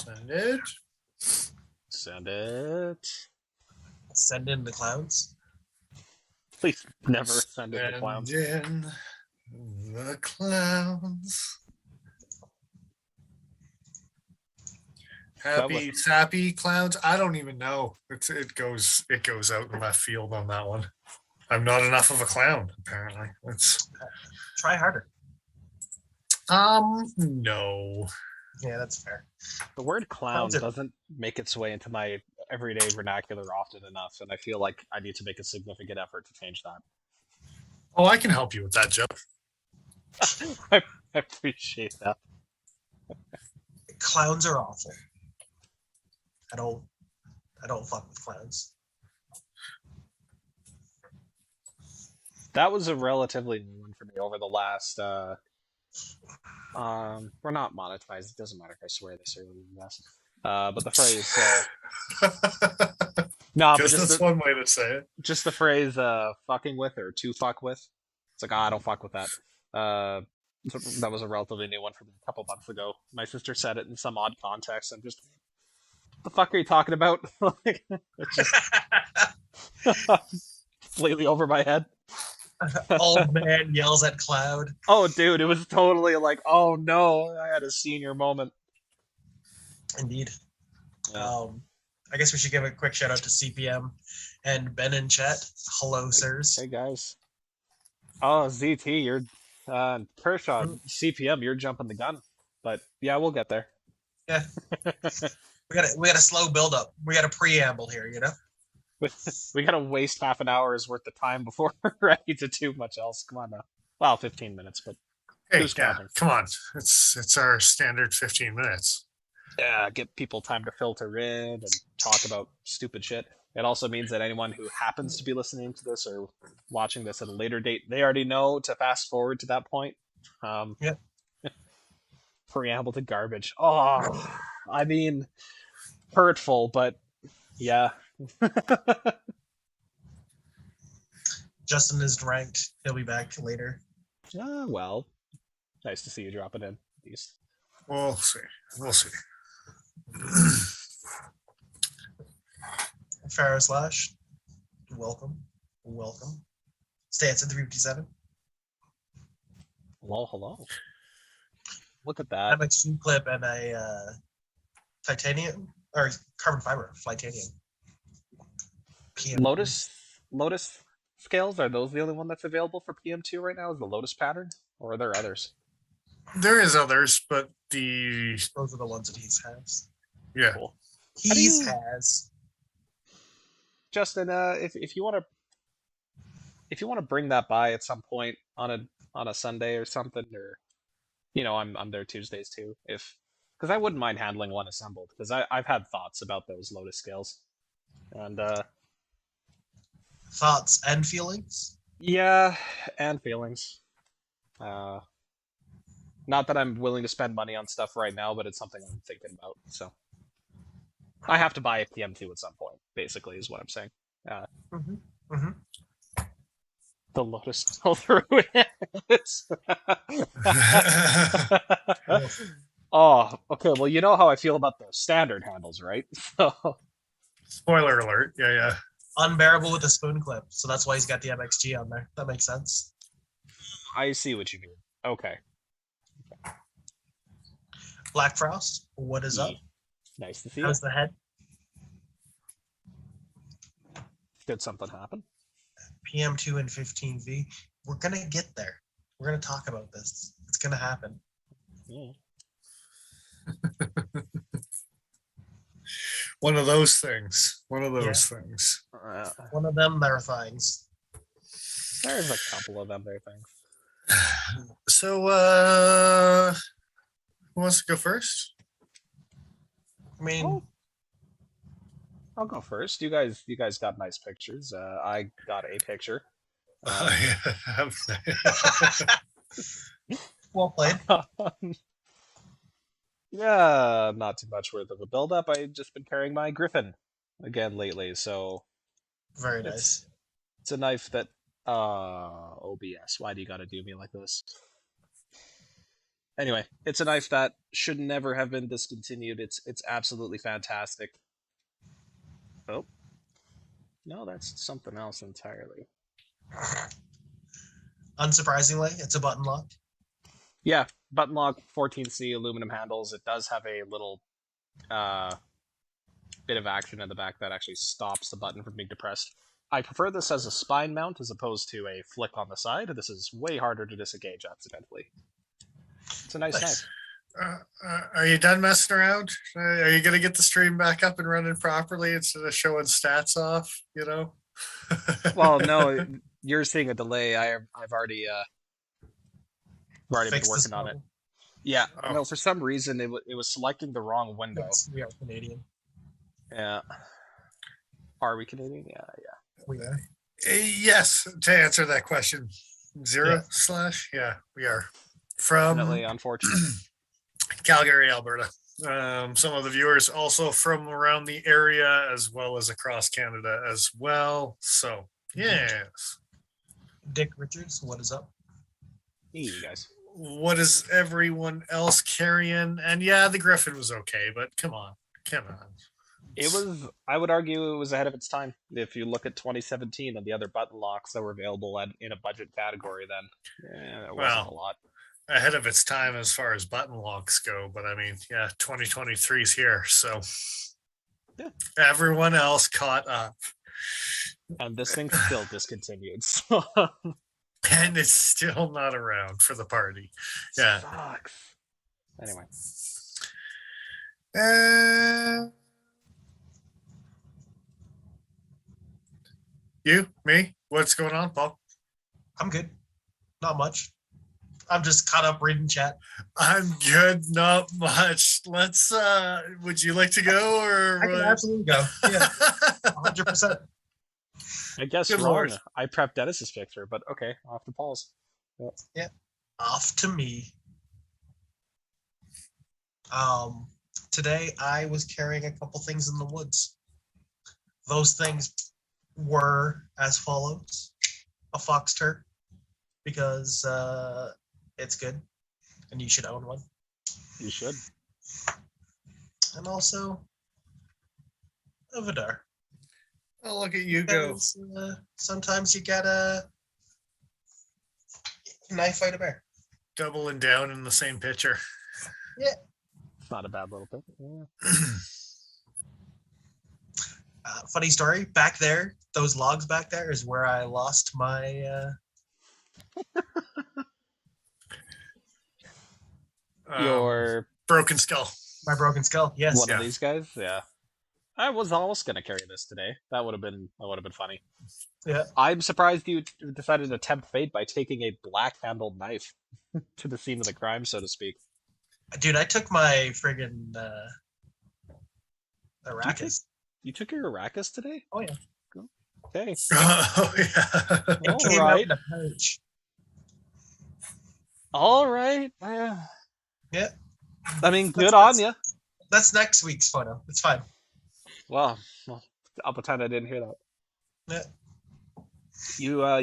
Send it. Send it. Send in the clowns. Please never send in the clowns. Send in the clowns. Happy, sappy clowns. I don't even know. It goes out in left field on that one. I'm not enough of a clown, apparently. Try harder. No. Yeah, that's fair. The word clown doesn't make its way into my everyday vernacular often enough, and I feel like I need to make a significant effort to change that. Oh, I can help you with that, Joe. I appreciate that. Clowns are awful. I don't fuck with clowns. That was a relatively new one for me over the last we're not monetized, it doesn't matter if I swear this early in this. But the phrase no, but just that's one way to say it. Just the phrase fucking with or to fuck with. It's like, I don't fuck with that. So that was a relatively new one for me a couple months ago. My sister said it in some odd context. I'm just, what the fuck are you talking about? Like, it's just completely over my head. Old man yells at cloud. Oh, dude, it was totally like, oh no, I had a senior moment. Indeed. Yeah. I guess we should give a quick shout out to CPM and Ben and Chet. Hello, sirs. Hey guys. Oh, ZT, you're Kershaw, CPM, you're jumping the gun. But yeah, we'll get there. Yeah. we got a slow build up. We got a preamble here, you know? We gotta waste half an hour's worth of time before we're ready to do much else. Come on now. Well, 15 minutes, but hey, yeah, come on. It's our standard 15 minutes. Yeah, get people time to filter in and talk about stupid shit. It also means that anyone who happens to be listening to this or watching this at a later date, they already know to fast forward to that point. Yeah. Preamble to garbage. Oh, I mean, hurtful, but yeah. Justin is ranked. He'll be back later. Well, nice to see you dropping in, at least. We'll see. Farrah Slash, welcome. Stance at 357. Hello. Look at that. MX2 clip and a titanium or carbon fiber titanium. Lotus scales, are those the only one that's available for PM2 right now? Is the Lotus pattern, or are there others? There is others, but those are the ones that he has. Yeah, cool. He has. Justin, if you want to bring that by at some point on a Sunday or something, or I'm there Tuesdays too, because I wouldn't mind handling one assembled, because I've had thoughts about those Lotus scales, and thoughts and feelings. Yeah, and feelings. Not that I'm willing to spend money on stuff right now, but it's something I'm thinking about. So I have to buy a PM2 at some point, basically, is what I'm saying. The Lotus fell through it. Oh, okay. Well, you know how I feel about the standard handles, right? So, spoiler alert. Yeah. Unbearable with a spoon clip, so that's why he's got the MXG on there. That makes sense. I see what you mean. Okay. Black Frost, what is up? Nice to see How's the head? Did something happen? PM2 and 15V. We're gonna get there. We're gonna talk about this. It's gonna happen. Yeah. One of those things. One of them there things. There's a couple of them there things. So, who wants to go first? I mean, I'll go first. You guys got nice pictures. I got a picture. Well played. Yeah, not too much worth of a build-up. I've just been carrying my Griffin again lately, so very nice. It's a knife that OBS. Why do you gotta do me like this? Anyway, it's a knife that should never have been discontinued. It's absolutely fantastic. Oh. No, that's something else entirely. Unsurprisingly, it's a button lock. Yeah, button lock, 14C aluminum handles. It does have a little bit of action in the back that actually stops the button from being depressed. I prefer this as a spine mount as opposed to a flick on the side. This is way harder to disengage accidentally. It's a nice knife. Are you done messing around? Are you gonna get the stream back up and running properly instead of showing stats off? You know. Well, no, you're seeing a delay. I've already been Fix this working on it. problem. Yeah, Oh. no, for some reason it was selecting the wrong window. Yes, we are Canadian. Yeah. Are we Canadian? Yeah. We are. Yes, to answer that question, zero Yeah. slash. Yeah, we are from Definitely unfortunate. Calgary, Alberta. Some of the viewers also from around the area as well as across Canada as well. So yes. Dick Richards, what is up? Hey, you guys. What is everyone else carrying? And yeah, the Griffin was okay, but come on. It was, I would argue, it was ahead of its time. If you look at 2017 and the other button locks that were available in a budget category, then it wasn't a lot. Ahead of its time as far as button locks go, but I mean, yeah, 2023 is here, so yeah, everyone else caught up, and this thing's still discontinued. So. And it's still not around for the party. Yeah. Sucks. Anyway. You, me, what's going on, Paul? I'm good. Not much. I'm just caught up reading chat. I'm good, not much. Let's would you like to go or I can absolutely go. Yeah. 100%. I guess Good wrong. Lord. I prepped Dennis's picture, but okay, off to Paul's. Yeah. Off to me. Today I was carrying a couple things in the woods. Those things were as follows: a fox turret, because it's good and you should own one. You should. And also a Vidar. Oh, look at you go. Because, sometimes you gotta knife fight a bear. Doubling down in the same picture. It's not a bad little pick. Yeah. Funny story, back there, those logs back there is where I lost my Your broken skull. my broken skull. Yes. one Yeah. of these guys, yeah. I was almost gonna carry this today. That would have been funny. Yeah. I'm surprised you decided to tempt fate by taking a black-handled knife to the scene of the crime, so to speak. Dude, I took my friggin' Arrakis. You took your Arrakis today? Oh yeah. Okay. Oh yeah. It All came out right. in a pouch. All right. Yeah. I mean, That's- good on you. That's next week's photo. It's fine. Well, I'll pretend I didn't hear that. Yeah.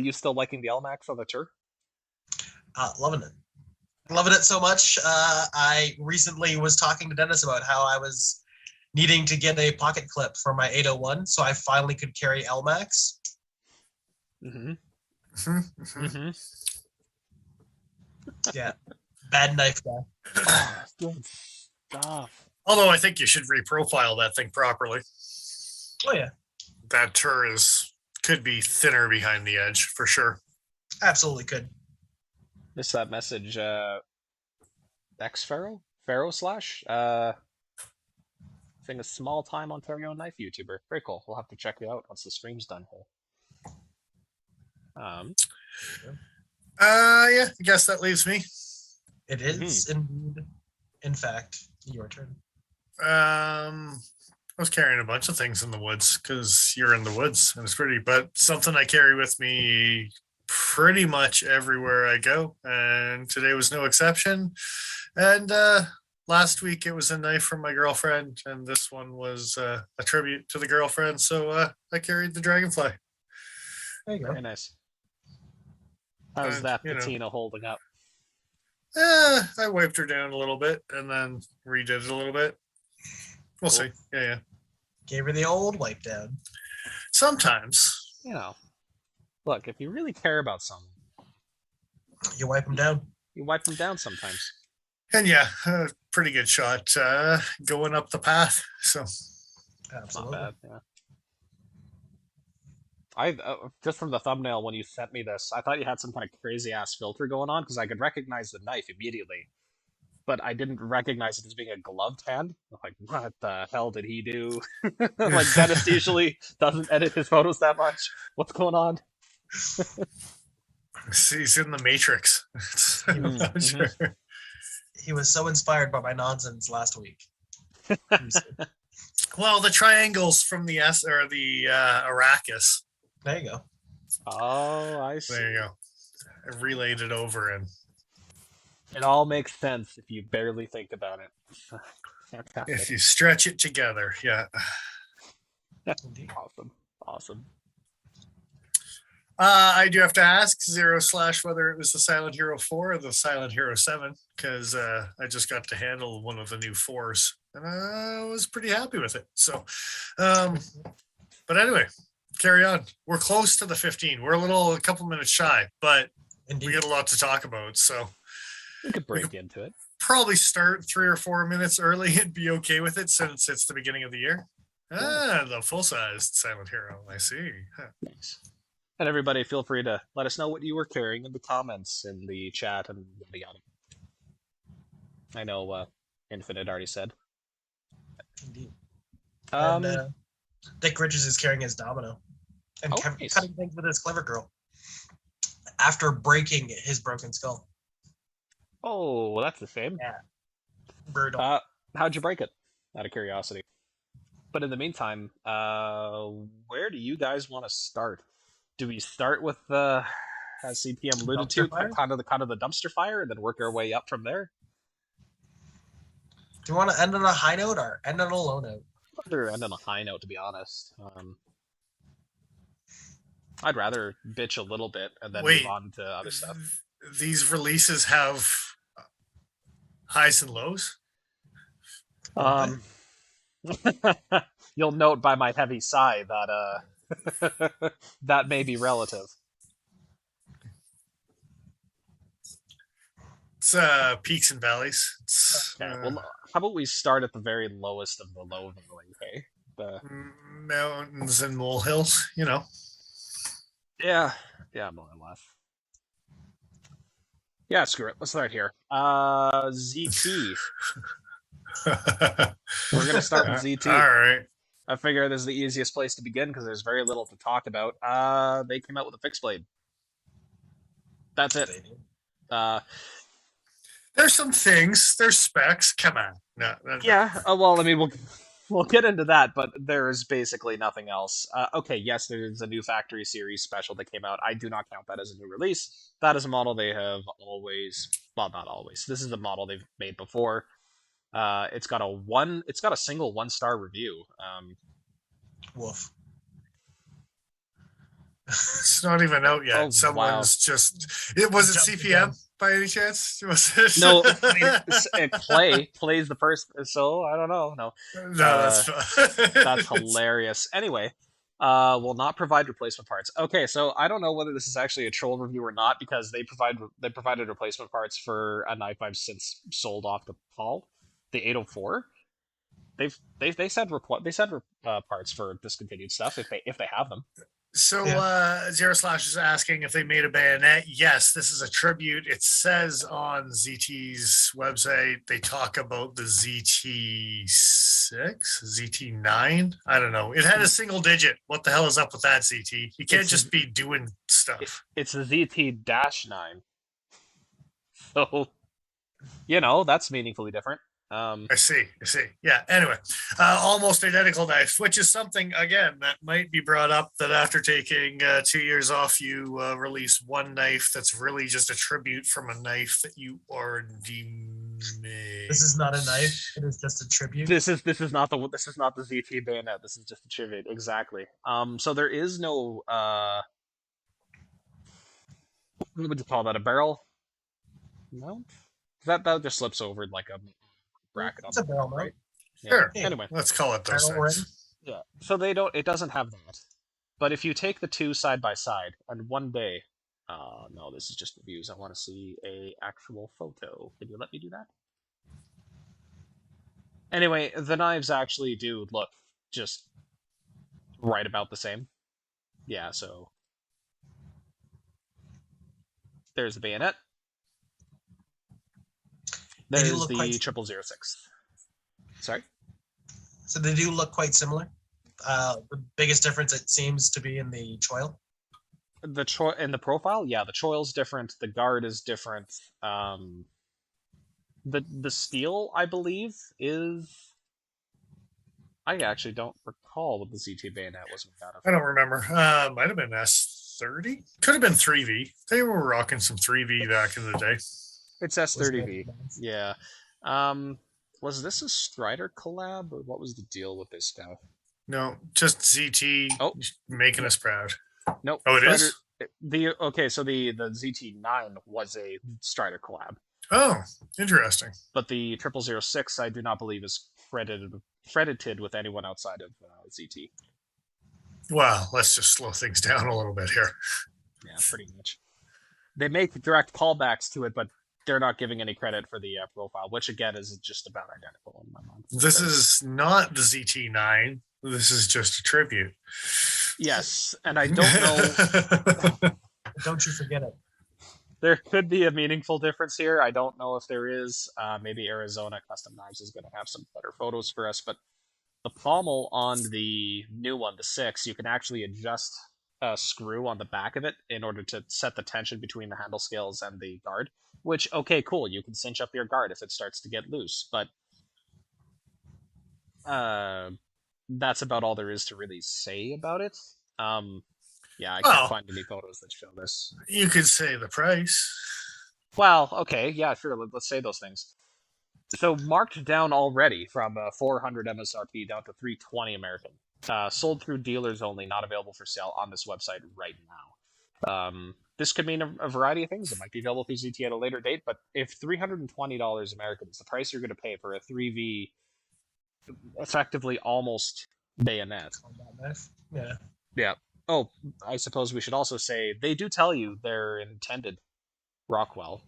You still liking the LMAX on the tour? Loving it. Loving it so much. I recently was talking to Dennis about how I was needing to get a pocket clip for my 801, so I finally could carry LMAX. Mm-hmm. Mhm. Yeah. Bad knife guy. Good stuff. Although I think you should reprofile that thing properly. Oh yeah. That tour could be thinner behind the edge for sure. Absolutely could. Missed that message. X Pharaoh? Pharaoh slash? Thing a small time Ontario knife YouTuber. Very cool. We'll have to check you out once the stream's done here. Yeah, I guess that leaves me. It is indeed, in fact, your turn. I was carrying a bunch of things in the woods because you're in the woods and it's pretty, but something I carry with me pretty much everywhere I go. And today was no exception. And last week it was a knife from my girlfriend, and this one was a tribute to the girlfriend. So I carried the dragonfly. There you go. Very nice. How's that you know. patina holding up? I wiped her down a little bit and then redid it a little bit. We'll Cool. see. Yeah. Gave her the old wipe down. Sometimes. You know, look, if you really care about someone, You wipe them down. you wipe them down sometimes. And yeah, pretty good shot going up the path. So Absolutely. Not bad. Yeah. I just from the thumbnail when you sent me this, I thought you had some kind of crazy ass filter going on because I could recognize the knife immediately, but I didn't recognize it as being a gloved hand. I'm like, what the hell did he do? Like Dennis usually doesn't edit his photos that much. What's going on? he's in the Matrix. Mhm. Sure. He was so inspired by my nonsense last week. Well, the triangles from the S or the Arrakis. There you go. Oh, I see. There you go. I relayed it over, and It all makes sense if you barely think about it. Fantastic. if you stretch it together, yeah. Indeed. Awesome. I do have to ask 0/ whether it was the Silent Hero 4 or the Silent Hero 7, because I just got to handle one of the new 4s, and I was pretty happy with it. So, but anyway, carry on. We're close to the 15. We're a couple minutes shy, but Indeed. we got a lot to talk about. So We could break into it. probably start 3 or 4 minutes early and be okay with it since it's the beginning of the year. The full-sized Silent Hero. I see. Huh. Nice. And everybody, feel free to let us know what you were carrying in the comments in the chat and yada yada. I know Infinite already said. Indeed. Um, And Dick Richards is carrying his domino and nice. cutting things with his clever girl after breaking his broken skull. Oh, well, that's the same. Yeah. Brutal. How'd you break it? Out of curiosity. But in the meantime, where do you guys want to start? Do we start with as CPM alluded to, Dumpster fire? kind of the dumpster fire, and then work our way up from there? Do you want to end on a high note or end on a low note? I'd rather end on a high note, to be honest. I'd rather bitch a little bit and then Wait. move on to other stuff. These releases have highs and lows. You'll note by my heavy sigh that that may be relative. It's peaks and valleys. It's, Okay, well, how about we start at the very lowest of the low valley, okay? mountains and molehills, you know. Yeah, more or less. Yeah, screw it. Let's start here. ZT. We're gonna start with ZT. All right. I figure this is the easiest place to begin because there's very little to talk about. They came out with a fixed blade. That's it. There's some things. There's specs. Come on. No. Yeah. Well, I mean, we'll get into that, but there's basically nothing else. Okay, yes, there's a new Factory Series special that came out. I do not count that as a new release. That is a model they have always. Well, not always. This is a model they've made before. It's got a single 1-star review. Woof. It's not even out yet. Oh, Someone's just. It was it Jumped the CPM gun. by any chance? Was it? No, I mean, plays the first. So I don't know. No, No, that's that's hilarious. Anyway, will not provide replacement parts. Okay, so I don't know whether this is actually a troll review or not because they provided replacement parts for a knife I've since sold off to Paul, the 804. They said parts for discontinued stuff if they have them. So Yeah. 0/ is asking if they made a bayonet. Yes, this is a tribute. It says on ZT's website they talk about the ZT6, ZT9. I don't know. It had a single digit. What the hell is up with that, ZT? You can't just be doing stuff. It's the ZT-9. So, that's meaningfully different. I see. Yeah. Anyway, almost identical knives, which is something again that might be brought up. That after taking 2 years off, you release one knife that's really just a tribute from a knife that you already made. This is not a knife. It is just a tribute. This is not the ZT bayonet. This is just a tribute. Exactly. So there is no what would you call that? A barrel mount? That just slips over like a bracket on It's a the barrel bottom, right? mount. Sure. Yeah. Anyway, Let's call it those Barrel ring. things. yeah. So it doesn't have that. But if you take the two side by side, and one day, no, this is just reviews. I want to see a actual photo. Can you let me do that? Anyway, the knives actually do look just right about the same. Yeah, so there's the bayonet. They do There's look the quite- 0006. Sorry? So they do look quite similar. The biggest difference it seems to be in the choil. In the profile, yeah, the choil's different. The guard is different. The steel, I believe, is. I actually don't recall what the ZT bayonet was made out of. I don't remember. Might have been S30. Could have been 3V. They were rocking some 3V back in the day. It's S30V. Yeah. Was this a Strider collab, or what was the deal with this guy? No, just ZT Oh. making us proud. Nope. Oh, it Strider, is? Okay, so the ZT9 was a Strider collab, Oh, interesting. but the 0006 I do not believe is credited with anyone outside of ZT. Well, let's just slow things down a little bit here. Yeah, pretty much. They make direct callbacks to it, but they're not giving any credit for the profile, which again is just about identical in my mind. This is not the ZT9. This is just a tribute. Yes, and I don't know. Don't you forget it. There could be a meaningful difference here. I don't know if there is. Maybe Arizona Custom Knives is going to have some better photos for us, but the pommel on the new one, the 6, you can actually adjust a screw on the back of it in order to set the tension between the handle scales and the guard, which, okay, cool, you can cinch up your guard if it starts to get loose, but that's about all there is to really say about it. Yeah, I can't find any photos that show this. You could say the price. Well, okay, yeah, sure. Let's say those things. So marked down already from 400 MSRP down to 320 American. Sold through dealers only, not available for sale on this website right now. This could mean a variety of things. It might be available through ZT at a later date, but if $320 American is the price you're going to pay for a 3V, effectively almost bayonet. Yeah. Yeah. Oh, I suppose we should also say they do tell you they're intended Rockwell.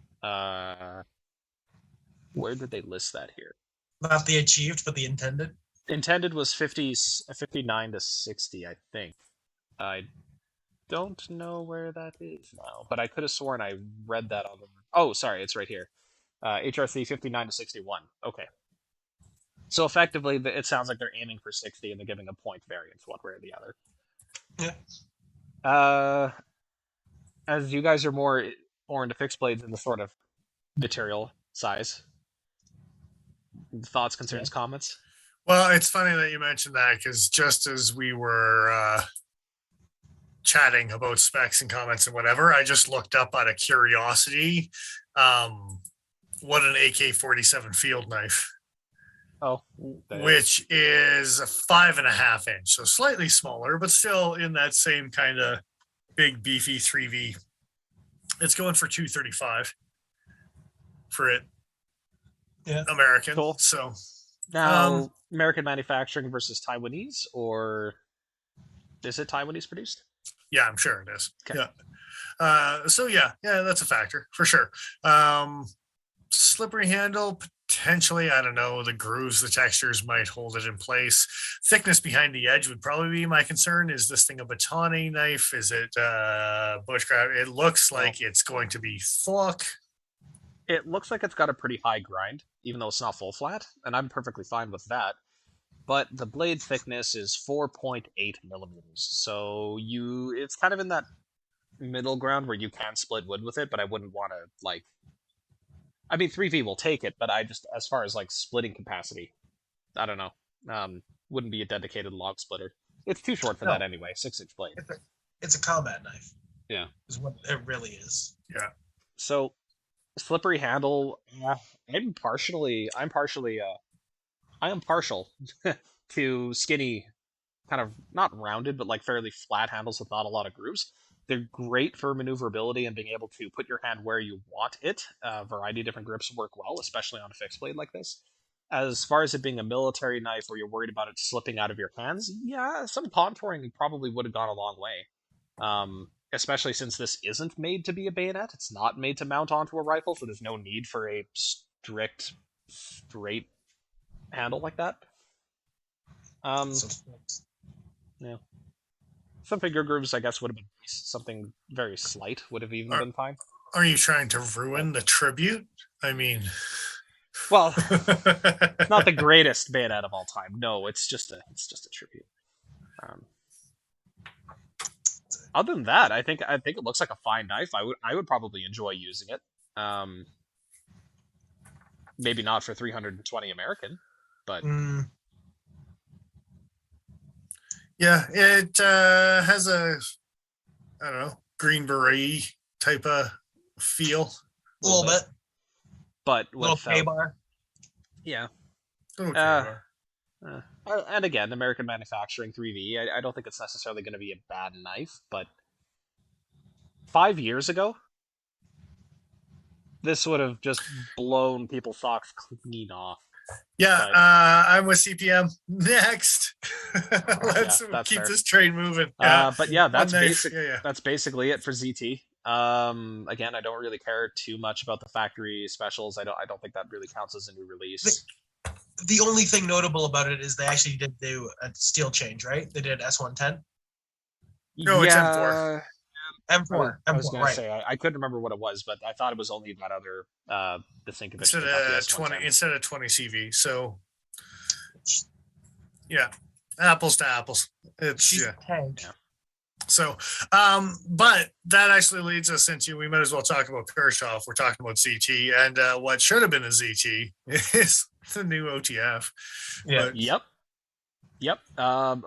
Where did they list that here? Not the achieved, but the intended. Intended was 59 to 60, I think. I don't know where that is now, but I could have sworn I read that on the. Oh, sorry, it's right here. HRC 59 to 61. Okay. So effectively, it sounds like they're aiming for 60 and they're giving a point variance one way or the other. Yeah. As you guys are more into fixed blades in the sort of material size, thoughts, concerns, comments? Well, it's funny that you mentioned that because just as we were chatting about specs and comments and whatever, I just looked up out of curiosity what an AK-47 field knife. Oh, which is a 5.5 inch, so slightly smaller, but still in that same kind of big beefy 3V. It's going for $235 for it. Yeah, American. Cool. So now American manufacturing versus Taiwanese, or is it Taiwanese produced? Yeah, I'm sure it is. Okay. Yeah. So yeah, that's a factor for sure. Slippery handle. Potentially, I don't know, the grooves, the textures might hold it in place. Thickness behind the edge would probably be my concern. Is this thing a batani knife? Is it bushcraft? It looks like it's going to be thick. It looks like it's got a pretty high grind, even though it's not full flat, and I'm perfectly fine with that. But the blade thickness is 4.8 millimeters, so it's kind of in that middle ground where you can split wood with it, but I wouldn't want to, I mean, 3V will take it, but I just, as far as splitting capacity, I don't know. Wouldn't be a dedicated log splitter. It's too short for that anyway. 6-inch blade. It's a combat knife. Yeah, is what it really is. Yeah. So, slippery handle. I'm partial to skinny, kind of not rounded, but fairly flat handles with not a lot of grooves. they're great for maneuverability and being able to put your hand where you want it. A variety of different grips work well, especially on a fixed blade like this. As far as it being a military knife where you're worried about it slipping out of your hands, yeah, some contouring probably would have gone a long way. Especially since this isn't made to be a bayonet. It's not made to mount onto a rifle, so there's no need for a strict, straight handle like that. Yeah. Some finger grooves, I guess, would have been nice. Something very slight would have even been fine. Are you trying to ruin the tribute? I mean, well, it's not the greatest bayonet of all time. No, it's just a tribute. Other than that, I think it looks like a fine knife. I would probably enjoy using it. Maybe not for 320 American, but yeah, it has a, I don't know, green beret type of feel. A little bit. But little K-bar. Yeah. Little K-bar. And again, American manufacturing 3V. I don't think it's necessarily going to be a bad knife, but 5 years ago, this would have just blown people's socks clean off. Yeah, I'm with CPM. Next. Let's keep fair. this train moving. But yeah, that's that's basically it for ZT. Again, I don't really care too much about the factory specials. I don't think that really counts as a new release. The only thing notable about it is they actually did do a steel change, right? They did S110. No, it's M4. M4. I was going right. to say I couldn't remember what it was, but I thought it was only that other the Sync instead of 20 CV. So yeah, apples to apples. It's yeah. So, but that actually leads us into, we might as well talk about Kershaw if we're talking about ZT, and what should have been a ZT is the new OTF. Yeah. But, Yep.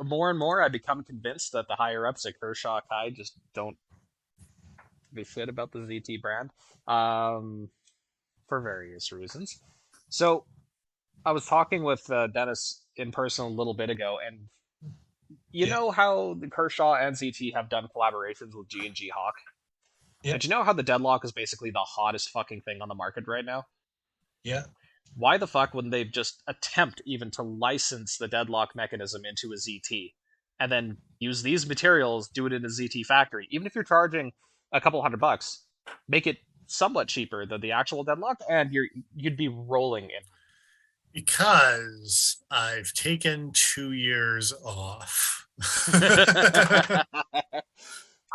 More and more, I become convinced that the higher ups at Kershaw Kai just don't give a shit about the ZT brand, for various reasons. So, I was talking with Dennis in person a little bit ago, and you know how the Kershaw and ZT have done collaborations with G&G Hawk? Yeah. Did you know how the Deadlock is basically the hottest fucking thing on the market right now? Yeah. Why the fuck wouldn't they just attempt even to license the Deadlock mechanism into a ZT, and then use these materials, do it in a ZT factory? Even if you're charging a couple $100, make it somewhat cheaper than the actual Deadlock, and you'd be rolling in. Because I've taken 2 years off. I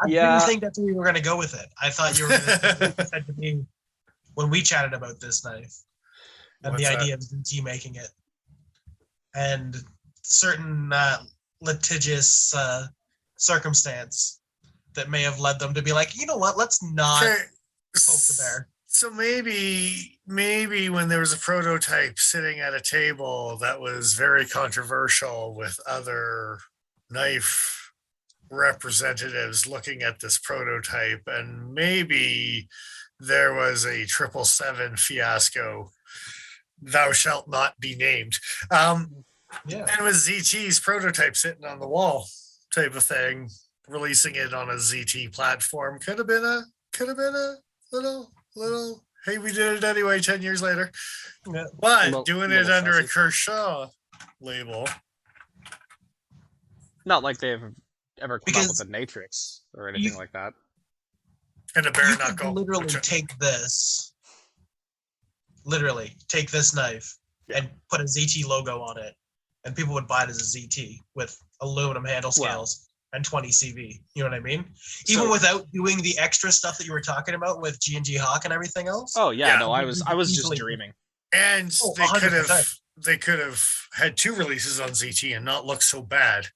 didn't think that's where you were going to go with it. I thought you were going to say to me when we chatted about this knife and What's the that? idea of ZT making it, and certain litigious circumstance that may have led them to be like, you know what, let's not poke the bear. So maybe when there was a prototype sitting at a table that was very controversial with other knife representatives looking at this prototype, and maybe there was a 777 fiasco, thou shalt not be named. And with ZT's prototype sitting on the wall type of thing, releasing it on a ZT platform could have been a little, hey, we did it anyway 10 years later. Yeah. But doing it under a Kershaw label. Not like they've ever come up with a Natrix or anything like that. And a bare you knuckle. Could literally take this knife and put a ZT logo on it, and people would buy it as a ZT with aluminum handle scales. And 20 CV, you know what I mean? Even without doing the extra stuff that you were talking about with G&G Hawk and everything else. Oh yeah, no, I was just dreaming. And they could have had 2 releases on ZT and not look so bad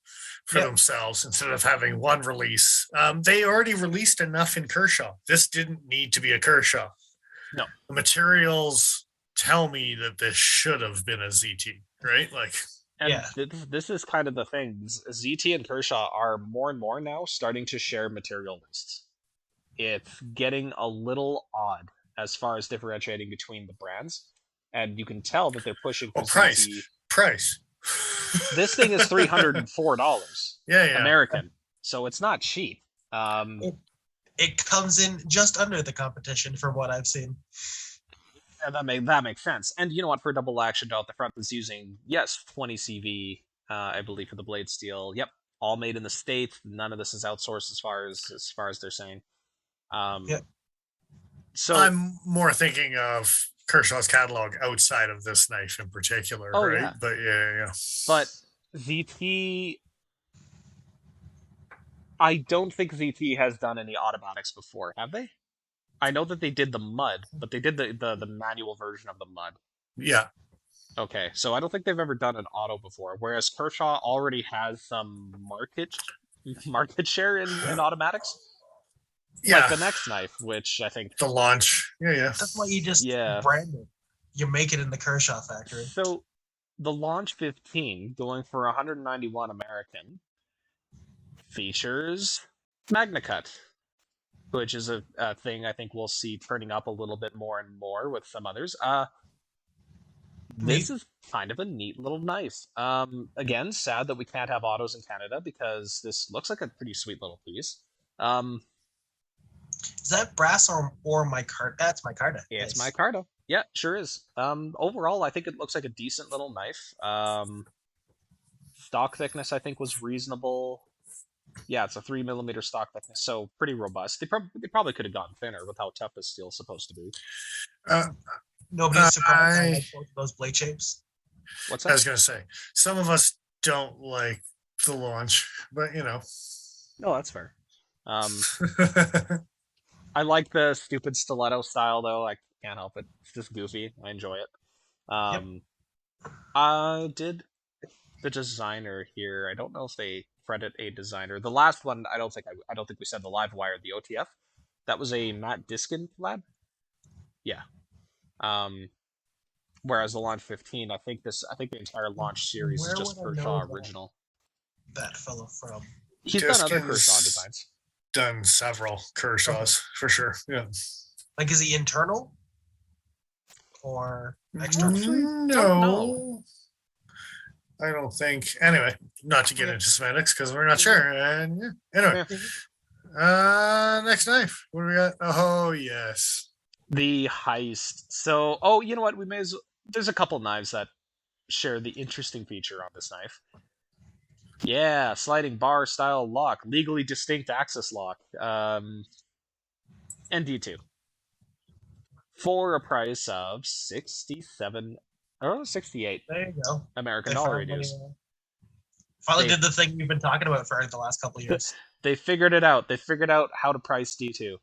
for themselves instead of having 1 release. They already released enough in Kershaw. This didn't need to be a Kershaw. No, the materials tell me that this should have been a ZT, right? Like. And this is kind of the thing. ZT and Kershaw are more and more now starting to share material lists. It's getting a little odd as far as differentiating between the brands, and you can tell that they're pushing for price. ZT. Price. This thing is $304. Yeah. American, so it's not cheap. it comes in just under the competition from what I've seen. Yeah, that makes sense. And you know what? For a double action out the front, that's using 20 CV, I believe, for the blade steel. Yep, all made in the States. None of this is outsourced as far as they're saying. Yep. So I'm more thinking of Kershaw's catalog outside of this knife in particular, Oh, right? yeah. But yeah. But ZT, I don't think ZT has done any automatics before, have they? I know that they did the mud, but they did the manual version of the mud. Yeah. Okay, so I don't think they've ever done an auto before, whereas Kershaw already has some market share in automatics. Yeah. Like the next knife, which I think The launch. Yeah. That's why you just Yeah. brand it. You make it in the Kershaw factory. So the Launch 15 going for 191 American features MagnaCut, which is a thing I think we'll see turning up a little bit more and more with some others. This is kind of a neat little knife. Again, sad that we can't have autos in Canada because this looks like a pretty sweet little piece. Is that brass or micarta? That's micarta. It's Nice. micarta. Yeah, sure is. Overall, I think it looks like a decent little knife. Stock thickness, I think, was reasonable. Yeah, it's a 3mm stock thickness, so pretty robust. They probably could have gone thinner with how tough this steel's supposed to be. Nobody's surprised I like both of those blade shapes. What's I that? was going to say, some of us don't like the launch, but you know. No, that's fair. I like the stupid stiletto style, though. I can't help it. It's just goofy. I enjoy it. I did the designer here. I don't know if they credit a designer. The last one, I don't think we said the live wire, the OTF. That was a Matt Diskin lab. Yeah. Whereas the Launch 15, I think the entire Launch series is just Kershaw original. That fellow from. He's done other Kershaw designs. Done several Kershaws for sure. Yeah. Like, is he internal or external? No. I don't think. Anyway, not to get into semantics because we're not sure. And yeah. Anyway, next knife. What do we got? Oh yes, the Heist. So, you know what? There's a couple knives that share the interesting feature on this knife. Yeah, sliding bar style lock, legally distinct axis lock, and D2 for a price of 68. There you go. American dollar it is. Finally did the thing we've been talking about for the last couple of years. They figured it out. They figured out how to price D2.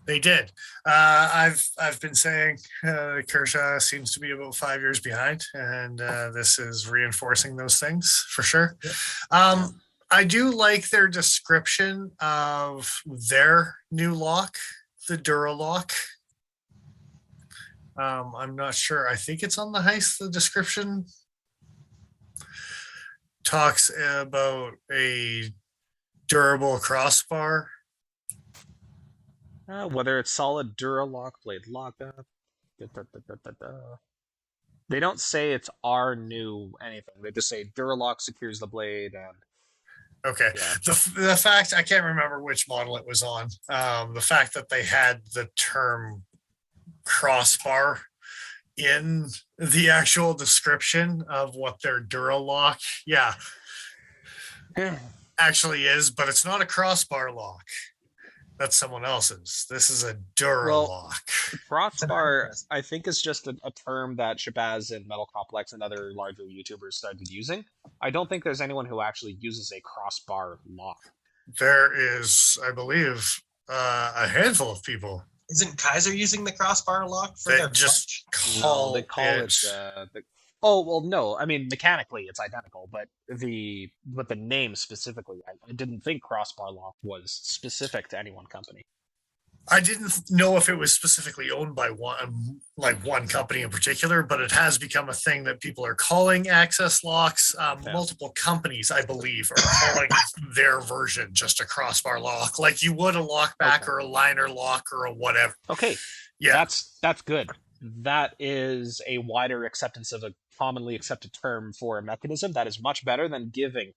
They did. I've been saying Kershaw seems to be about 5 years behind, and this is reinforcing those things for sure. Yep. I do like their description of their new lock, the Duralock. I'm not sure. I think it's on the Heist. The description talks about a durable crossbar. Whether it's solid Duralock blade lockup. They don't say it's our new anything. They just say Duralock secures the blade. And okay, yeah. The fact, I can't remember which model it was on. The fact that they had the term crossbar in the actual description of what their Duralock, actually is, but it's not a crossbar lock. That's someone else's. This is a Duralock. Crossbar, I think, is just a term that Shabazz and Metal Complex and other larger YouTubers started using. I don't think there's anyone who actually uses a crossbar lock. There is, I believe, a handful of people. Isn't Kaiser using the crossbar lock for their just call it oh, well, no. I mean, mechanically, it's identical, but the name specifically, I didn't think crossbar lock was specific to any one company. I didn't know if it was specifically owned by one company in particular, but it has become a thing that people are calling access locks. Multiple companies, I believe, are calling their version just a crossbar lock, like you would a lockback or a liner lock or a whatever. Okay, yeah, that's good. That is a wider acceptance of a commonly accepted term for a mechanism. That is much better than giving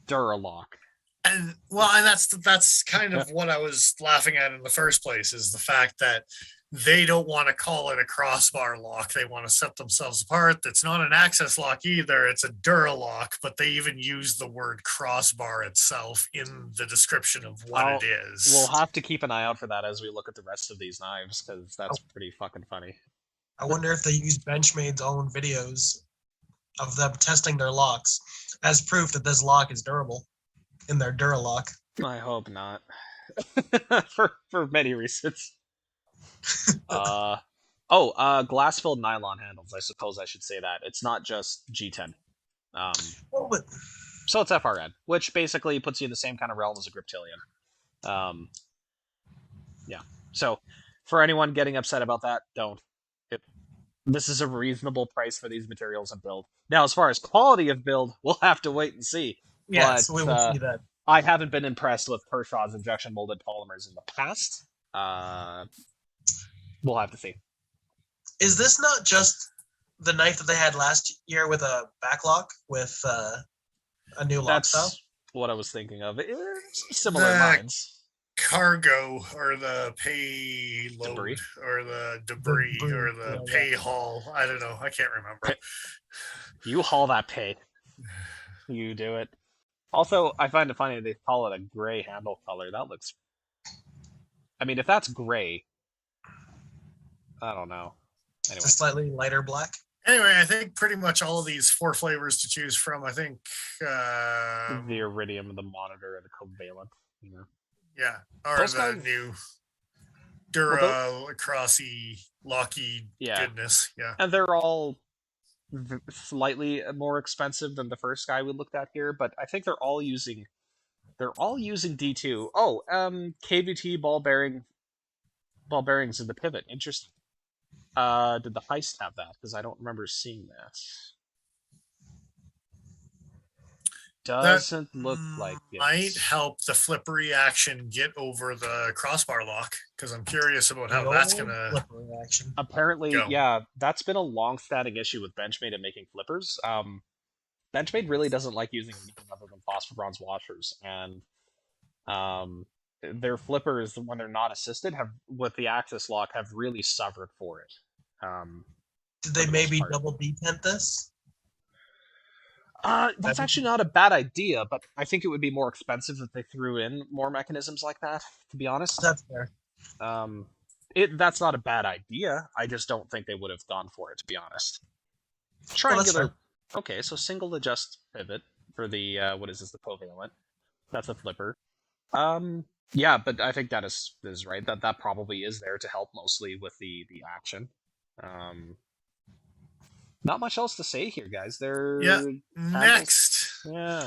Duralock And well, and that's kind of what I was laughing at in the first place, is the fact that they don't want to call it a crossbar lock. They want to set themselves apart. That's not an access lock either. It's a Duralock, but they even use the word crossbar itself in the description of what it is. We'll have to keep an eye out for that as we look at the rest of these knives, because that's pretty fucking funny. I wonder if they use Benchmade's own videos of them testing their locks as proof that this lock is durable in their Duralock. I hope not. for many reasons. Glass-filled nylon handles. I suppose I should say that. It's not just G10. Well, but So it's FRN, which basically puts you in the same kind of realm as a Griptilian. Yeah. So for anyone getting upset about that, don't. This is a reasonable price for these materials and build. Now, as far as quality of build, we'll have to wait and see. yes, But, we will see that. I haven't been impressed with Kershaw's injection molded polymers in the past. We'll have to see. Is this not just the knife that they had last year with a backlock with a new lock style? That's what I was thinking of. Similar The lines. Cargo or the payload Debris. or the debris or the yeah. pay haul. I don't know. I can't remember. You haul that pay. You do it. Also, I find it funny they call it a gray handle color. That looks... I mean, if that's gray... I don't know. Anyway. It's a slightly lighter black. Anyway, I think pretty much all of these 4 flavors to choose from. I think The Iridium, the Monitor, and the Covalent. You know. yeah, or Those the guys- new Dura Crossy Locky Yeah. goodness. Yeah. And they're all slightly more expensive than the first guy we looked at here, but I think they're all using D2. Oh, KVT ball bearings in the pivot. Interesting. Did the Heist have that? Because I don't remember seeing that. Doesn't look like it. Might help the flippery action get over the crossbar lock, because I'm curious about how The that's old gonna. flipper action. Apparently, Go. yeah, that's been a long-standing issue with Benchmade and making flippers. Benchmade really doesn't like using anything other than phosphor-bronze washers, and their flippers, when they're not assisted, have with the axis lock have really suffered for it. Did they the most maybe part. double detent this? That's actually not a bad idea, but I think it would be more expensive if they threw in more mechanisms like that, to be honest. That's fair. That's not a bad idea. I just don't think they would have gone for it, to be honest. Well, that's Triangular. fair. Okay, so single adjust pivot for the what is this? The Covalent. That's a flipper. Yeah, but I think that is right. That probably is there to help mostly with the action. Not much else to say here, guys. They're Yeah. Next, yeah.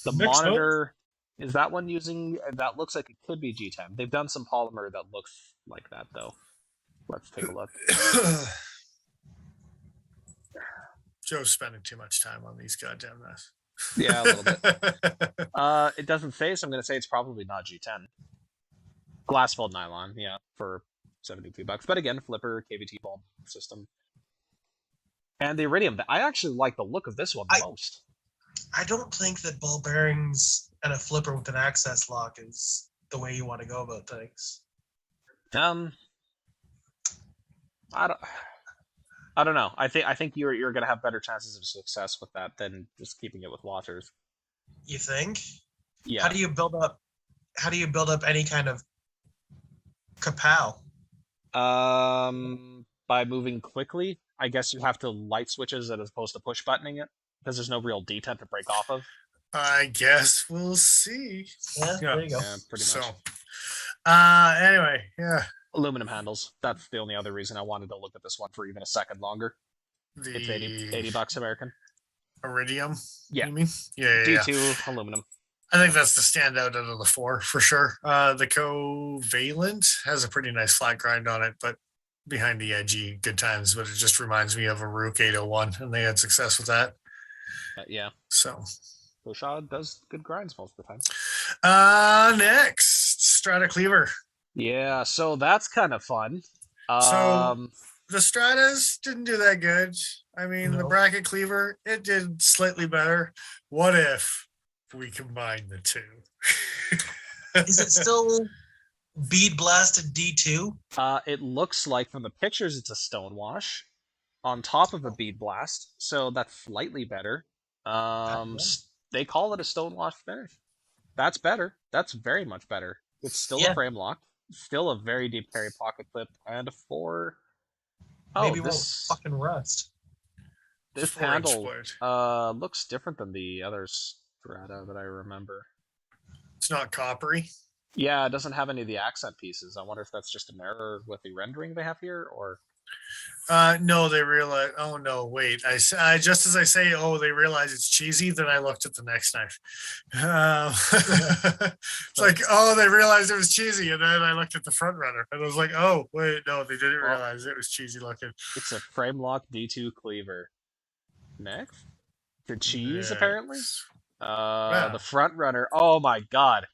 The Next up. Monitor, is that one using... That looks like it could be G10. They've done some polymer that looks like that, though. Let's take a look. Joe's spending too much time on these goddamn mess. Yeah, a little bit. It doesn't say, so I'm going to say it's probably not G10. Glass-filled nylon, yeah, for $72. But again, flipper, KVT bulb system. And the Iridium. I actually like the look of this one the most. I don't think that ball bearings and a flipper with an access lock is the way you want to go about things. I don't know. I think you're gonna have better chances of success with that than just keeping it with washers. You think? Yeah. How do you build up any kind of kapow? By moving quickly, I guess you have to light switches as opposed to push buttoning it because there's no real detent to break off of. I guess we'll see. Yeah, there you go. Yeah, pretty much. So, anyway, yeah. Aluminum handles. That's the only other reason I wanted to look at this one for even a second longer. The It's $80 American. Iridium. Yeah. You mean? Yeah. D2 aluminum. I think that's the standout out of the 4 for sure. The Covalent has a pretty nice flat grind on it, but behind the edgy good times. But it just reminds me of a Rook 801, and they had success with that. Yeah. So Kershaw does good grinds most of the time. Next, Strata Cleaver. Yeah, so that's kind of fun. So the Stratas didn't do that good. I mean, the No. Bracket Cleaver, it did slightly better. What if we combine the two. Is it still bead blasted D2? It looks like from the pictures it's a stonewash on top of a bead blast, so that's slightly better. They call it a stonewash finish. That's better. That's very much better. It's still a Yeah. frame lock, still a very deep carry pocket clip, and a 4. Oh, Maybe it won't this fucking rust. this 4-inch handle split. looks different than the other Strata that I remember. It's not coppery. Yeah, it doesn't have any of the accent pieces. I wonder if that's just an error with the rendering they have here, or No, they realize. Oh no, wait. I just as I say, oh, they realize it's cheesy. Then I looked at the next knife. It's like, oh, they realized it was cheesy, and then I looked at the front runner, and I was like, oh, wait, no, they didn't Well, realize it was cheesy looking. it's a frame lock D2 cleaver. Next, the cheese Next. apparently. Wow. The front runner. Oh my god.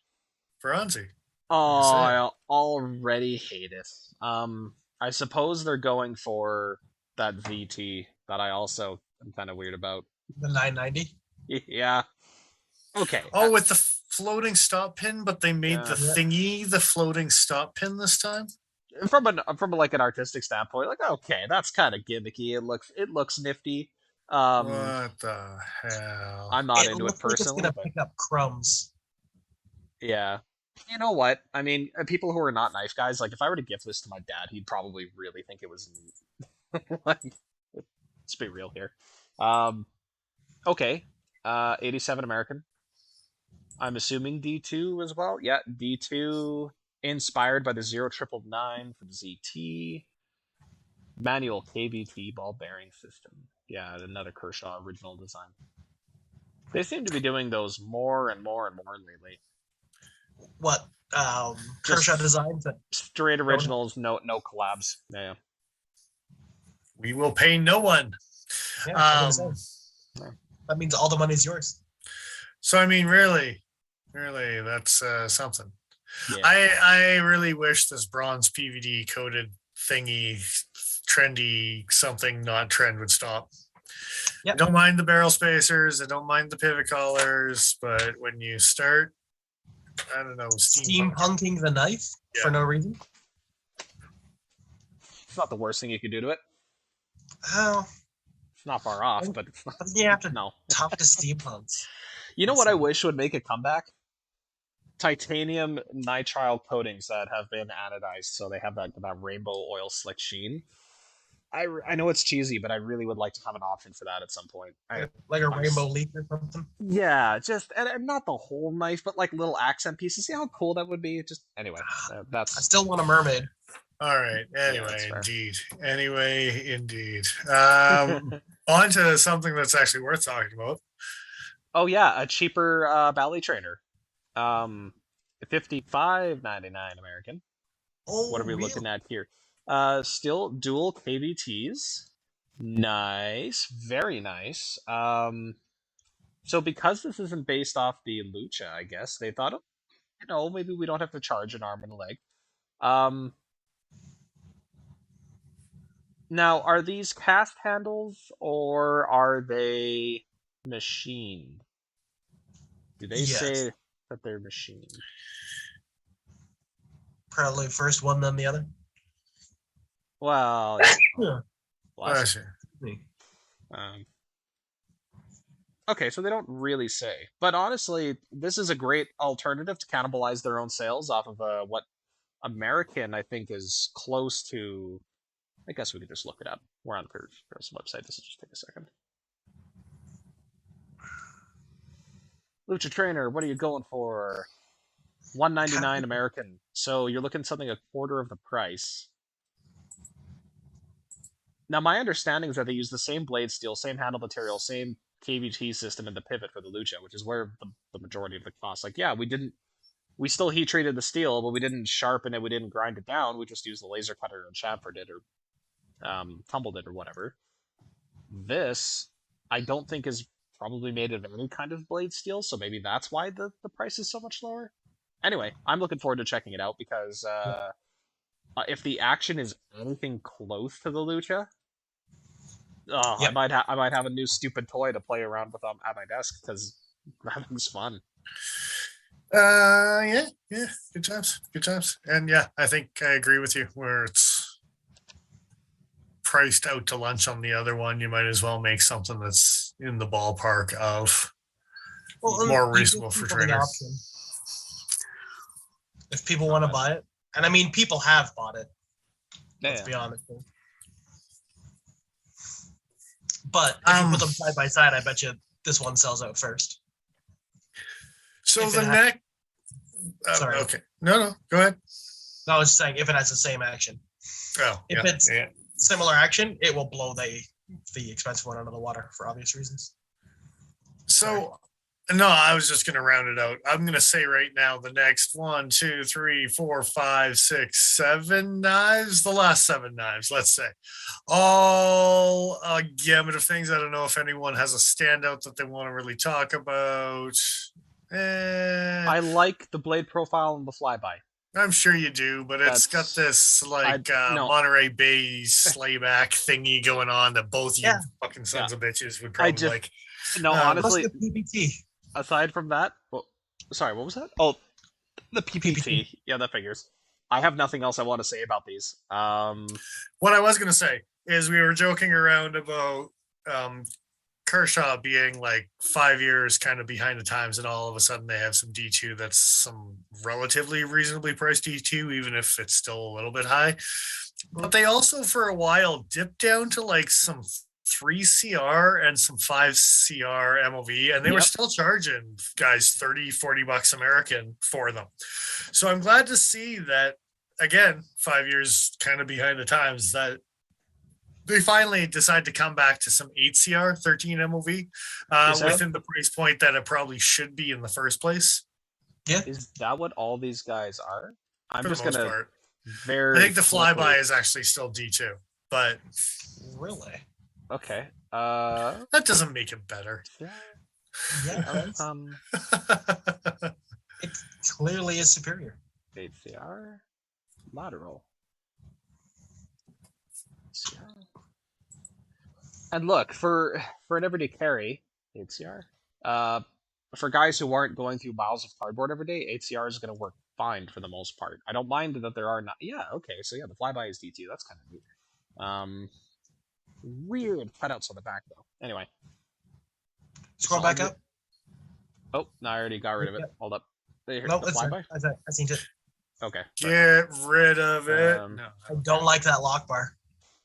Bronzy. Oh, Like I said. I already hate it. I suppose they're going for that VT that I also am kind of weird about. The 990. Yeah. Okay. Oh, with the floating stop pin, but they made the Yeah. thingy the floating stop pin this time. From like an artistic standpoint, like okay, that's kind of gimmicky. It looks nifty. What the hell? I'm not It into looks it like it's personally, gonna but pick up crumbs. yeah. You know what? I mean, people who are not knife guys, like if I were to gift this to my dad, he'd probably really think it was neat. Like, let's be real here. Okay. 87 American. I'm assuming D2 as well. Yeah, D2 inspired by the 0999 from ZT. Manual KVT ball bearing system. Yeah, another Kershaw original design. They seem to be doing those more and more and more lately. What? Kershaw designs that Straight originals, no collabs. Yeah. We will pay no one. Yeah, I was gonna say. That means all the money's yours. So I mean, really, that's something. Yeah. I really wish this bronze PVD coated thingy, trendy something not trend would stop. Yep. I don't mind the barrel spacers. I don't mind the pivot collars, but when you start, I don't know, Steampunking the knife for no reason. It's not the worst thing you could do to it. Oh, It's not far off, but it's not. you have to No. talk to steampunks. You know what I wish would make a comeback? Titanium nitrile coatings that have been anodized, so they have that rainbow oil slick sheen. I know it's cheesy, but I really would like to have an option for that at some point. Like a rainbow leaf or something. Yeah, just and not the whole knife, but like little accent pieces. See how cool that would be? Just anyway, I that's still want a mermaid. All right. Anyway, that's fair. indeed. On to something that's actually worth talking about. Oh yeah, a cheaper ballet trainer. $55.99 American. Oh, What are we looking at here? Still dual KVTs. Nice, very nice. So because this isn't based off the Lucha, I guess they thought, maybe we don't have to charge an arm and a leg. Now, are these cast handles or are they machined? Do they say that they're machined? Probably first one, then the other. Well, Yeah. Bless you. Okay, so they don't really say. But honestly, this is a great alternative to cannibalize their own sales off of what American, I think, is close to. I guess we could just look it up. We're on Kershaw website. This will just take a second. Lucha Trainer, what are you going for? $199 American. So you're looking something a quarter of the price. Now, my understanding is that they use the same blade steel, same handle material, same KVT system in the pivot for the Lucha, which is where the majority of the cost. Like, yeah, we still heat treated the steel, but we didn't sharpen it, we didn't grind it down. We just used the laser cutter and chamfered it or tumbled it or whatever. This, I don't think is probably made of any kind of blade steel, so maybe that's why the price is so much lower. Anyway, I'm looking forward to checking it out because if the action is anything close to the Lucha, I might have a new stupid toy to play around with at my desk because Grabbing's fun. Yeah, good times, and yeah, I think I agree with you. Where it's priced out to lunch on the other one, you might as well make something that's in the ballpark of Well, more you give reasonable for people the trainers. option. If people want to buy it, and I mean, people have bought it. Let's be honest. But if you put them side by side, I bet you this one sells out first. So If the it neck. Sorry. Okay. No, go ahead. No, I was saying if it has the same action. Oh, If it's similar action, it will blow the expensive one out of the water for obvious reasons. So, no, I was just going to round it out. I'm going to say right now the next 1, 2, 3, 4, 5, 6, 7 knives, the last 7 knives, let's say, all a gamut of things. I don't know if anyone has a standout that they want to really talk about. I like the blade profile and the flyby. I'm sure you do, but it's got this like Monterey Bay slayback thingy going on that both you fucking sons of bitches would probably like. No, honestly, PPT. Aside from that, sorry, what was that? Oh, the PPT. Yeah, that figures. I have nothing else I want to say about these. What I was going to say is we were joking around about Kershaw being like 5 years kind of behind the times, and all of a sudden they have some D2 that's some relatively reasonably priced D2, even if it's still a little bit high. But they also for a while dipped down to like some 3CR and some 5CR MOV, and they were still charging guys $30-40 American for them. So I'm glad to see that, again, 5 years kind of behind the times, that they finally decide to come back to some 8CR 13 MOV within the price point that it probably should be in the first place. Yeah. Is that what all these guys are? I'm just going to I think the flyby is actually still D2, but really? Okay. That doesn't make it better. Yeah. It clearly is superior. 8CR lateral. And look, for an everyday carry, 8CR. For guys who aren't going through miles of cardboard every day, 8CR is going to work fine for the most part. I don't mind that there are not. Yeah, okay. So yeah, the flyby is D2. That's kind of neat. Weird cutouts on the back though. Anyway, scroll back up. Oh, no, I already got rid of it. Hold up. No, that's flyby. I seen it. Okay. Get rid of it. No, I don't like that lock bar.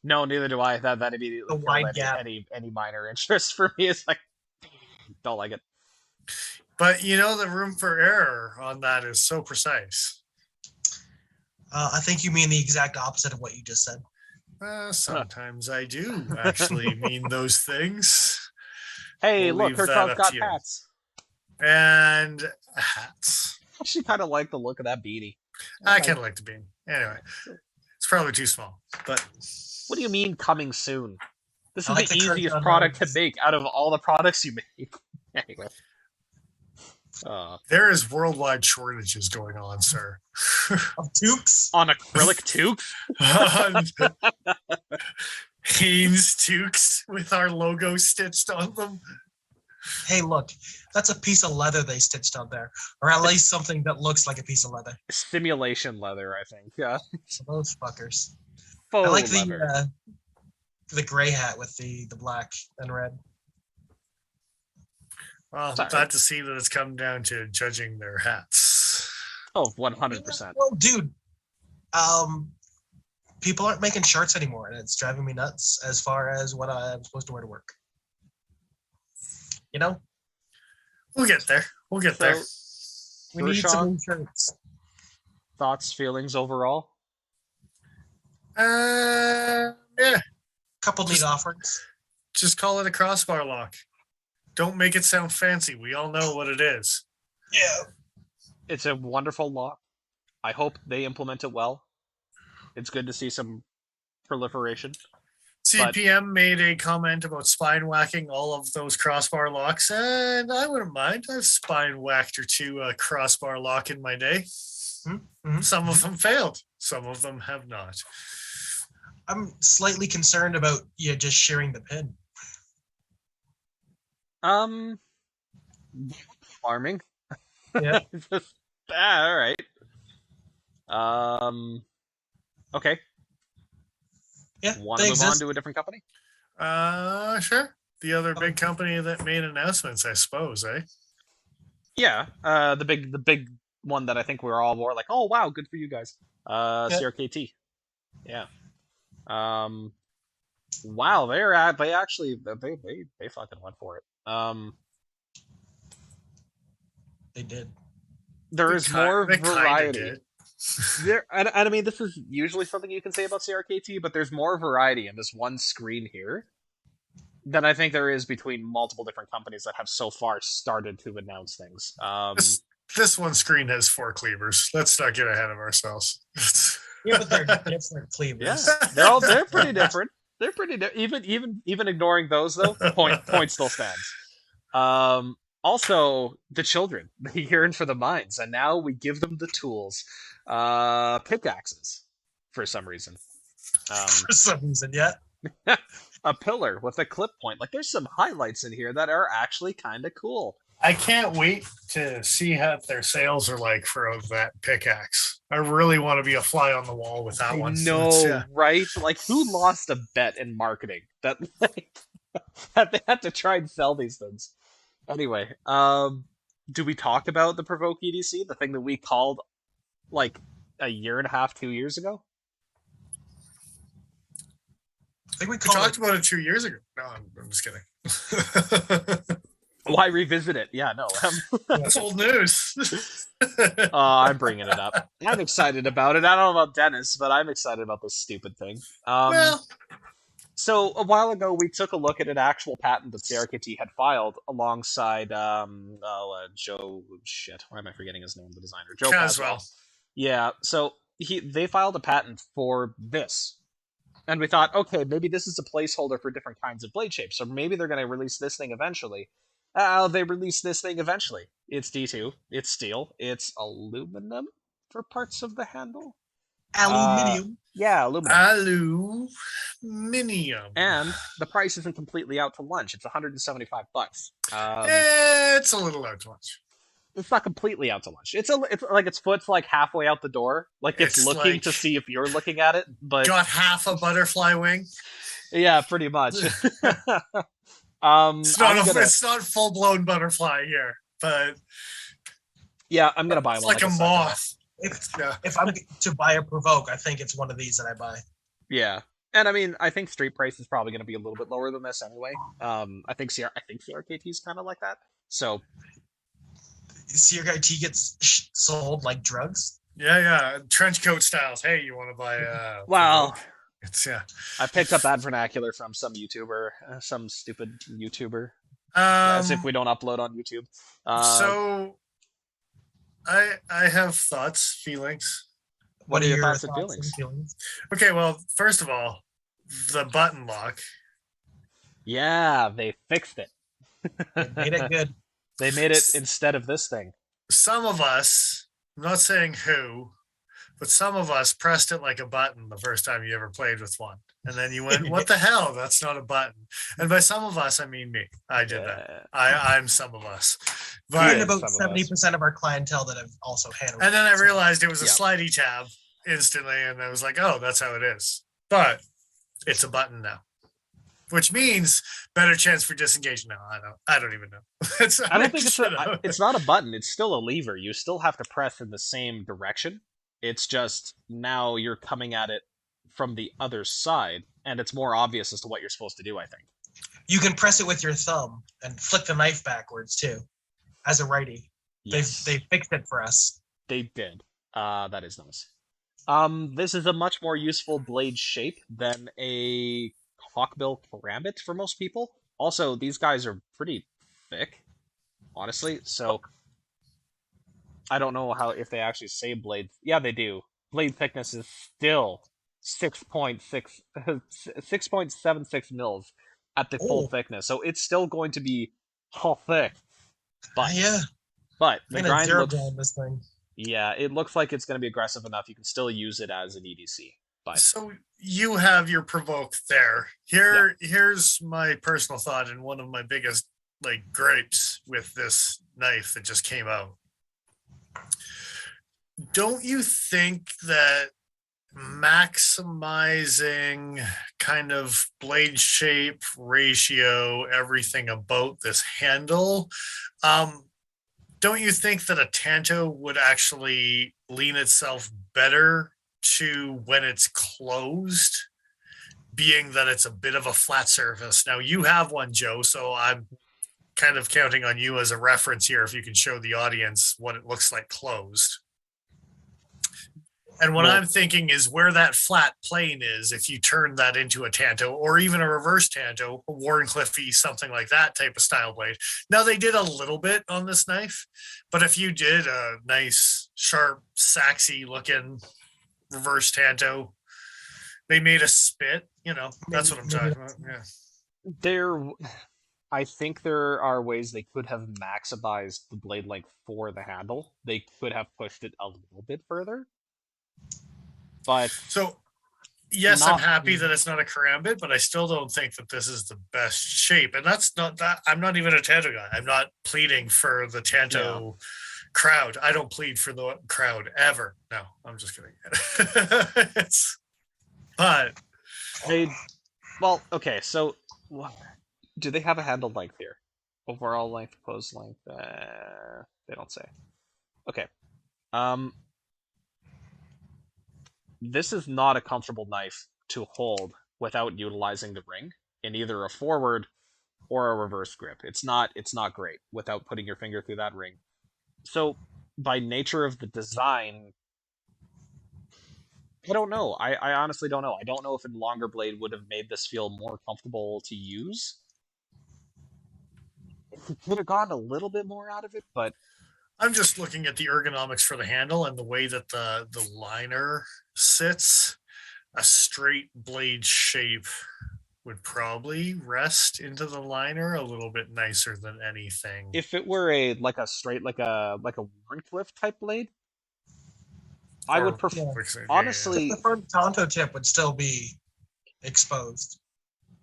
No, neither do I. That immediately killed any minor interest for me. It's like, don't like it. But you know, the room for error on that is so precise. I think you mean the exact opposite of what you just said. Sometimes I do actually mean those things. Hey, look, Kershaw's got hats. And hats. I actually kind of like the look of that beanie. I kind of like the beanie. Anyway, it's probably too small. But what do you mean coming soon? This is the easiest product to make out of all the products you make. Anyway. There is worldwide shortages going on, sir. Of toques? On acrylic toques? Hanes toques with our logo stitched on them. Hey, look, that's a piece of leather they stitched on there, or at least something that looks like a piece of leather. Simulation leather, I think. Yeah. Those fuckers. Faux I like leather. The gray hat with the black and red. Well, I'm glad to see that it's come down to judging their hats. Oh, 100%. Well, dude, people aren't making shirts anymore, and it's driving me nuts as far as what I'm supposed to wear to work. You know? We'll get there. We need some new shirts. Thoughts, feelings overall? Yeah. Couple neat offerings. Just call it a crossbar lock. Don't make it sound fancy. We all know what it is. Yeah. It's a wonderful lock. I hope they implement it well. It's good to see some proliferation. CPM made a comment about spine whacking all of those crossbar locks, and I wouldn't mind. I've spine whacked or two a crossbar lock in my day. Mm-hmm. Some of them failed. Some of them have not. I'm slightly concerned about you just sharing the pin. Farming. Yeah. Just, all right. Okay. Yeah, Want they to move on exist. to a different company? Sure. The other Okay. big company that made announcements, I suppose, eh? Yeah. The big one that I think we're all more like, oh wow, good for you guys. Yeah. CRKT. Yeah. Um. Wow, they actually they fucking went for it. They did. There is more They kind of variety. did. And I mean, this is usually something you can say about CRKT, but there's more variety in this one screen here than I think there is between multiple different companies that have so far started to announce things. This one screen has 4 cleavers. Let's not get ahead of ourselves. Yeah, but they're different Yeah, cleavers. they're pretty different. They're pretty even ignoring those though. Point still stands. Also, the children they yearn for the mines, and now we give them the tools. Pickaxes, for some reason. For some reason, yeah. A pillar with a clip point. Like, there's some highlights in here that are actually kind of cool. I can't wait to see how their sales are like for that pickaxe. I really want to be a fly on the wall with that one. No, right? Like, who lost a bet in marketing that like, that they had to try and sell these things? Anyway, do we talk about the Provoke EDC, the thing that we called like a year and a half, 2 years ago? I think we We called talked it. about it 2 years ago. No, I'm just kidding. Why revisit it? Yeah, no. That's old news. I'm bringing it up. I'm excited about it. I don't know about Dennis, but I'm excited about this stupid thing. Well, So a while ago, we took a look at an actual patent that CRKT had filed alongside Joe. Shit, why am I forgetting his name? The designer, Joe Caswell. Caswell. Yeah. So they filed a patent for this, and we thought, okay, maybe this is a placeholder for different kinds of blade shapes. So maybe they're going to release this thing eventually. They released this thing eventually. It's D2. It's steel. It's aluminum for parts of the handle. Aluminium. Yeah, aluminum. Aluminium. And the price isn't completely out to lunch. It's $175. It's a little out to lunch. It's not completely out to lunch. It's like its foot's like halfway out the door. Like it's looking like, to see if you're looking at it. But got half a butterfly wing. Yeah, pretty much. It's not full blown butterfly here, but yeah, I'm gonna buy it's one. like a moth. If I'm to buy a Provoke, I think it's one of these that I buy. Yeah, and I mean, I think street price is probably going to be a little bit lower than this anyway. I think CRKT is kind of like that. So CRKT gets sold like drugs. Yeah. Trench coat styles. Hey, you want to buy wow. It's I picked up that vernacular from some YouTuber, some stupid YouTuber. As if we don't upload on YouTube. So I have thoughts, feelings. What are your thoughts and feelings? Okay, well, first of all, the button lock. Yeah, they fixed it. They made it good. They made it instead of this thing. Some of us, I'm not saying who, but some of us pressed it like a button the first time you ever played with one. And then you went, what the hell? That's not a button. And by some of us, I mean me. I did that. I'm some of us. But and about 70% of our clientele that have also handled it. And then I realized it was a slidey tab instantly. And I was like, oh, that's how it is. But it's a button now. Which means better chance for disengagement. No, I don't even know. I don't think it's not a button. It's still a lever. You still have to press in the same direction. It's just now you're coming at it from the other side, and it's more obvious as to what you're supposed to do, I think. You can press it with your thumb and flick the knife backwards, too, as a righty. Yes. They fixed it for us. They did. That is nice. This is a much more useful blade shape than a hawkbill karambit for most people. Also, these guys are pretty thick, honestly, so I don't know if they actually say blade. Yeah, they do. Blade thickness is still 6.76 mils at the full thickness, so it's still going to be all thick. But but the grind looks. This thing. Yeah, it looks like it's going to be aggressive enough. You can still use it as an EDC. But so you have your Provoke there. Here's my personal thought and one of my biggest like grapes with this knife that just came out. Don't you think that maximizing kind of blade shape, ratio, everything about this handle, don't you think that a Tanto would actually lean itself better to when it's closed, being that it's a bit of a flat surface? Now you have one, Joe, so I'm kind of counting on you as a reference here if you can show the audience what it looks like closed. And what I'm thinking is where that flat plane is, if you turn that into a Tanto or even a reverse Tanto, a Warncliffe, something like that type of style blade. Now, they did a little bit on this knife, but if you did a nice, sharp, saxy looking reverse Tanto, they made a spit, that's what I'm talking about. Yeah. I think there are ways they could have maximized the blade length for the handle. They could have pushed it a little bit further. But so, yes, I'm happy that it's not a karambit, but I still don't think that this is the best shape. And that's not that. I'm not even a Tanto guy. I'm not pleading for the Tanto crowd. I don't plead for the crowd ever. No, I'm just kidding. okay. So, do they have a handle length here? Overall length, close length. They don't say. Okay. This is not a comfortable knife to hold without utilizing the ring in either a forward or a reverse grip. It's not great without putting your finger through that ring. So by nature of the design, I don't know. I honestly don't know. I don't know if a longer blade would have made this feel more comfortable to use. It could have gotten a little bit more out of it, but I'm just looking at the ergonomics for the handle and the way that the liner sits. A straight blade shape would probably rest into the liner a little bit nicer than anything. If it were a Warncliffe type blade, I would prefer. Honestly, the front Tanto tip would still be exposed.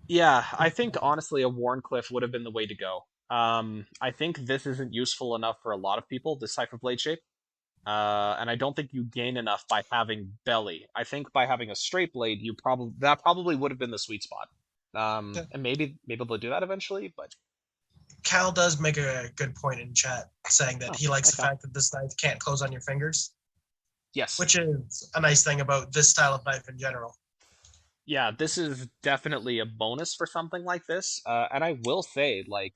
Yeah, I think honestly a Warncliffe would have been the way to go. I think this isn't useful enough for a lot of people, this type of blade shape. And I don't think you gain enough by having belly. I think by having a straight blade, that probably would have been the sweet spot. And maybe they'll do that eventually, but Cal does make a good point in chat, saying that he likes the fact that this knife can't close on your fingers. Yes. Which is a nice thing about this style of knife in general. Yeah, this is definitely a bonus for something like this. And I will say, like,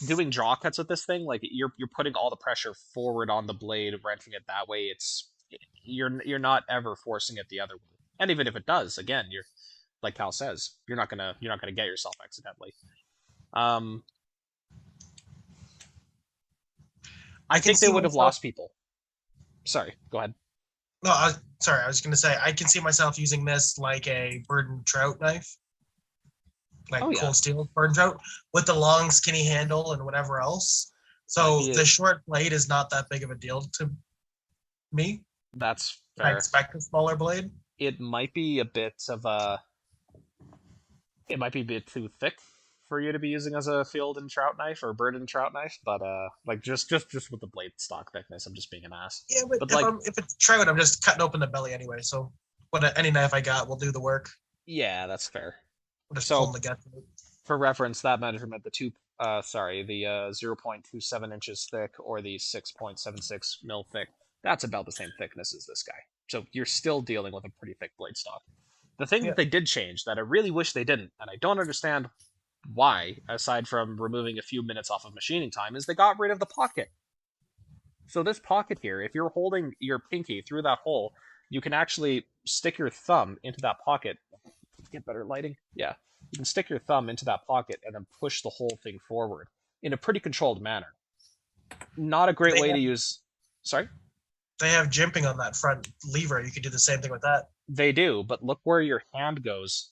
doing draw cuts with this thing, like you're putting all the pressure forward on the blade, wrenching it that way. You're not ever forcing it the other way. And even if it does, again, you're like Cal says, you're not gonna get yourself accidentally. I think they would have lost people. Sorry, go ahead. No, sorry. I was going to say I can see myself using this like a bird and trout knife, like cold steel bird and trout, with the long, skinny handle and whatever else. So the short blade is not that big of a deal to me. That's fair. I expect a smaller blade. It might be a bit of a. It might be a bit too thick for you to be using as a field and trout knife or bird and trout knife, but like just with the blade stock thickness, I'm just being an ass. Yeah, but if it's trout, I'm just cutting open the belly anyway. So, any knife I got will do the work. Yeah, that's fair. So, for reference, that measurement, the 0.27 inches thick or the 6.76 mil thick, that's about the same thickness as this guy. So you're still dealing with a pretty thick blade stock. The thing that they did change that I really wish they didn't, and I don't understand why, aside from removing a few minutes off of machining time, is they got rid of the pocket. So this pocket here, if you're holding your pinky through that hole, you can actually stick your thumb into that pocket. Get better lighting? Yeah. You can stick your thumb into that pocket and then push the whole thing forward in a pretty controlled manner. Not a great way to use... Sorry? They have jimping on that front lever. You could do the same thing with that. They do, but look where your hand goes